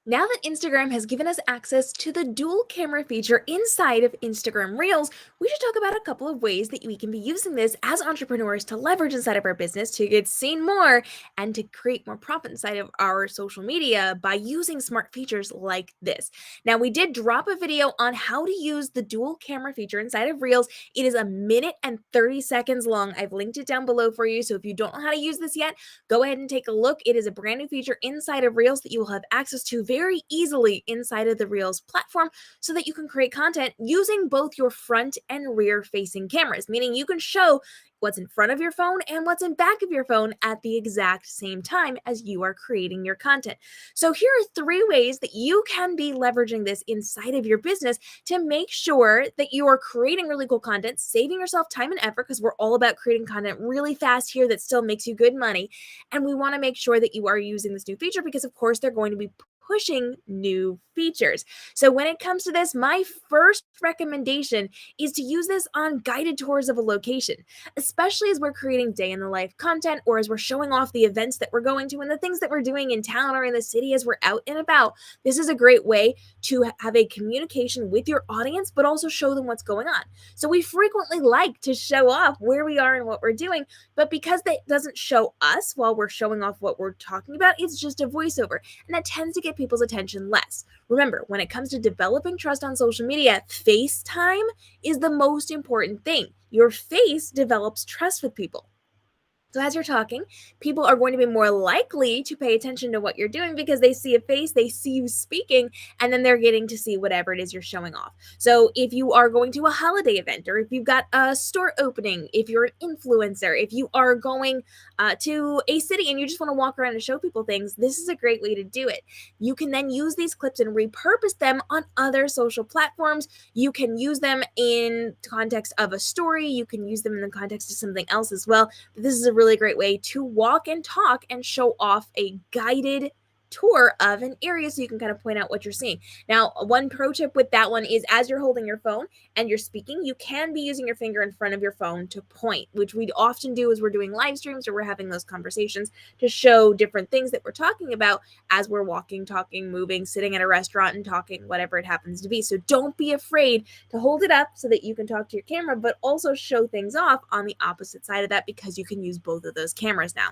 Now that Instagram has given us access to the dual camera feature inside of Instagram Reels, we should talk about a couple of ways that we can be using this as entrepreneurs to leverage inside of our business to get seen more and to create more profit inside of our social media by using smart features like this. Now, we did drop a video on how to use the dual camera feature inside of Reels. It is a minute and 30 seconds long. I've linked it down below for you. So if you don't know how to use this yet, go ahead and take a look. It is a brand new feature inside of Reels that you will have access to very easily inside of the Reels platform so that you can create content using both your front and rear facing cameras, meaning you can show what's in front of your phone and what's in back of your phone at the exact same time as you are creating your content. So here are 3 ways that you can be leveraging this inside of your business to make sure that you are creating really cool content, saving yourself time and effort, because we're all about creating content really fast here that still makes you good money. And we want to make sure that you are using this new feature because, of course, they're going to be pushing new features. So when it comes to this, my first recommendation is to use this on guided tours of a location, especially as we're creating day in the life content or as we're showing off the events that we're going to and the things that we're doing in town or in the city as we're out and about. This is a great way to have a communication with your audience, but also show them what's going on. So we frequently like to show off where we are and what we're doing, but because that doesn't show us while we're showing off what we're talking about, it's just a voiceover. And that tends to get people's attention less. Remember, when it comes to developing trust on social media, FaceTime is the most important thing. Your face develops trust with people. So as you're talking, people are going to be more likely to pay attention to what you're doing because they see a face, they see you speaking, and then they're getting to see whatever it is you're showing off. So if you are going to a holiday event, or if you've got a store opening, if you're an influencer, if you are going to a city and you just want to walk around and show people things, this is a great way to do it. You can then use these clips and repurpose them on other social platforms. You can use them in context of a story. You can use them in the context of something else as well. But this is a really great way to walk and talk and show off a guided tour of an area so you can kind of point out what you're seeing. Now, one pro tip with that one is as you're holding your phone and you're speaking, you can be using your finger in front of your phone to point, which we often do as we're doing live streams or we're having those conversations to show different things that we're talking about as we're walking, talking, moving, sitting at a restaurant and talking, whatever it happens to be. So don't be afraid to hold it up so that you can talk to your camera, but also show things off on the opposite side of that because you can use both of those cameras now.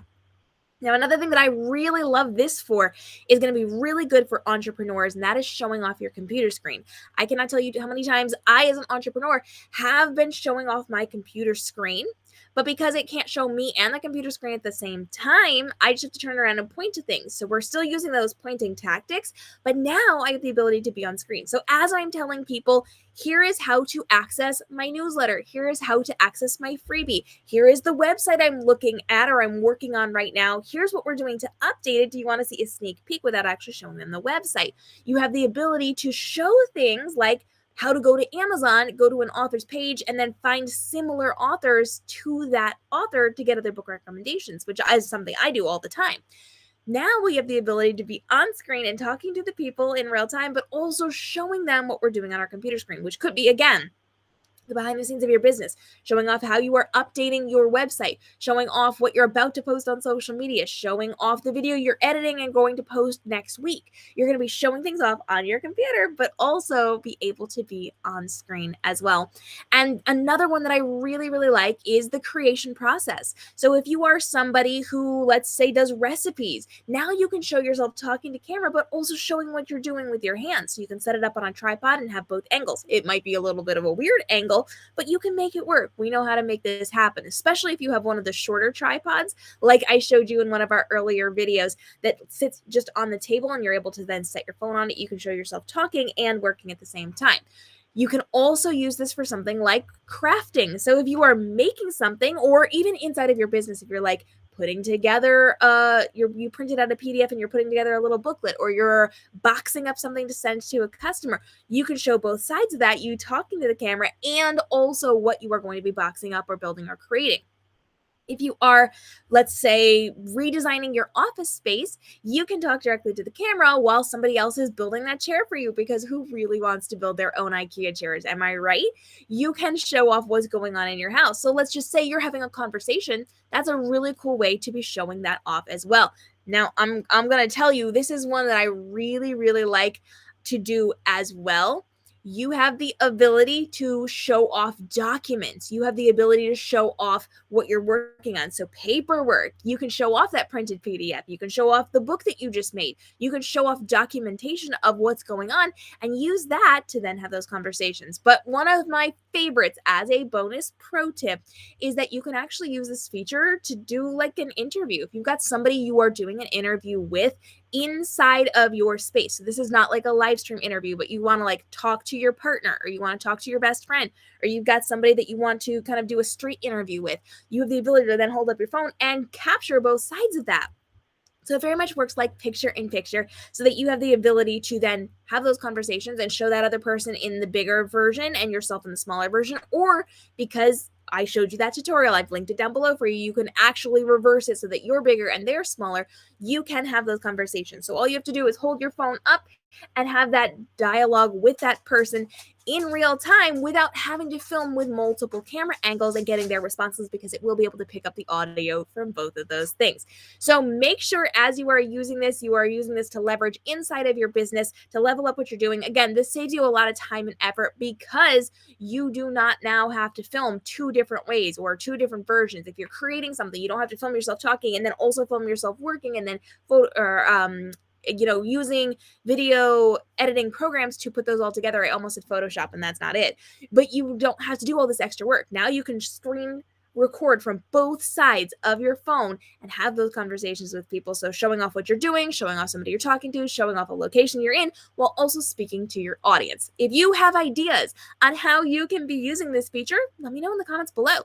Now, another thing that I really love this for is going to be really good for entrepreneurs, and that is showing off your computer screen. I cannot tell you how many times I, as an entrepreneur, have been showing off my computer screen, but because it can't show me and the computer screen at the same time, I just have to turn around and point to things. So we're still using those pointing tactics, but now I have the ability to be on screen. So as I'm telling people, here is how to access my newsletter. Here is how to access my freebie. Here is the website I'm looking at or I'm working on right now. Here's what we're doing to update it. Do you want to see a sneak peek without actually showing them the website? You have the ability to show things like how to go to Amazon, go to an author's page, and then find similar authors to that author to get other book recommendations, which is something I do all the time. Now we have the ability to be on screen and talking to the people in real time, but also showing them what we're doing on our computer screen, which could be, again, the behind the scenes of your business, showing off how you are updating your website, showing off what you're about to post on social media, showing off the video you're editing and going to post next week. You're going to be showing things off on your computer, but also be able to be on screen as well. And another one that I really, really like is the creation process. So if you are somebody who, let's say, does recipes, now you can show yourself talking to camera, but also showing what you're doing with your hands. So you can set it up on a tripod and have both angles. It might be a little bit of a weird angle, but you can make it work. We know how to make this happen, especially if you have one of the shorter tripods, like I showed you in one of our earlier videos, that sits just on the table and you're able to then set your phone on it. You can show yourself talking and working at the same time. You can also use this for something like crafting. So if you are making something, or even inside of your business, if you're like putting together, you printed out a PDF and you're putting together a little booklet, or you're boxing up something to send to a customer, you can show both sides of that, you talking to the camera and also what you are going to be boxing up or building or creating. If you are, let's say, redesigning your office space, you can talk directly to the camera while somebody else is building that chair for you, because who really wants to build their own IKEA chairs? Am I right? You can show off what's going on in your house. So let's just say you're having a conversation. That's a really cool way to be showing that off as well. Now, I'm going to tell you, this is one that I really, really like to do as well. You have the ability to show off documents. You have the ability to show off what you're working on. So, paperwork, you can show off that printed PDF. You can show off the book that you just made. You can show off documentation of what's going on and use that to then have those conversations. But one of my favorites as a bonus pro tip is that you can actually use this feature to do like an interview. If you've got somebody you are doing an interview with inside of your space, so this is not like a live stream interview, but you want to like talk to your partner, or you want to talk to your best friend, or you've got somebody that you want to kind of do a street interview with, you have the ability to then hold up your phone and capture both sides of that. So it very much works like picture in picture, so that you have the ability to then have those conversations and show that other person in the bigger version and yourself in the smaller version. Or because I showed you that tutorial, I've linked it down below for you, you can actually reverse it so that you're bigger and they're smaller. You can have those conversations. So all you have to do is hold your phone up and have that dialogue with that person in real time without having to film with multiple camera angles and getting their responses, because it will be able to pick up the audio from both of those things. So make sure as you are using this, you are using this to leverage inside of your business to level up what you're doing. Again, this saves you a lot of time and effort because you do not now have to film two different ways or two different versions. If you're creating something, you don't have to film yourself talking and then also film yourself working and then using video editing programs to put those all together. I almost said Photoshop, and that's not it. But you don't have to do all this extra work. Now you can screen record from both sides of your phone and have those conversations with people. So showing off what you're doing, showing off somebody you're talking to, showing off a location you're in, while also speaking to your audience. If you have ideas on how you can be using this feature, let me know in the comments below.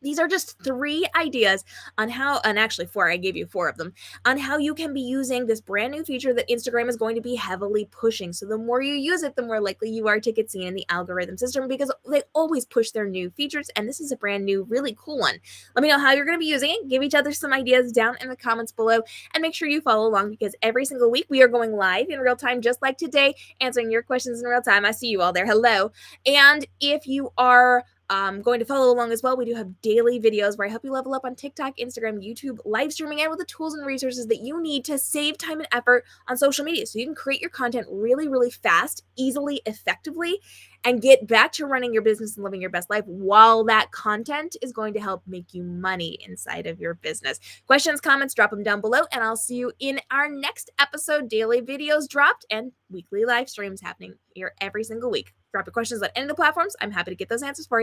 These are just 3 ideas on how, and actually 4, I gave you 4 of them, on how you can be using this brand new feature that Instagram is going to be heavily pushing. So the more you use it, the more likely you are to get seen in the algorithm system, because they always push their new features, and this is a brand new, really cool one. Let me know how you're going to be using it. Give each other some ideas down in the comments below, and make sure you follow along, because every single week we are going live in real time, just like today, answering your questions in real time. I see you all there. Hello. And if you are going to follow along as well, we do have daily videos where I help you level up on TikTok, Instagram, YouTube, live streaming, and with the tools and resources that you need to save time and effort on social media, so you can create your content really, really fast, easily, effectively, and get back to running your business and living your best life while that content is going to help make you money inside of your business. Questions, comments, drop them down below, and I'll see you in our next episode. Daily videos dropped and weekly live streams happening here every single week. Drop your questions on any of the platforms. I'm happy to get those answers for you.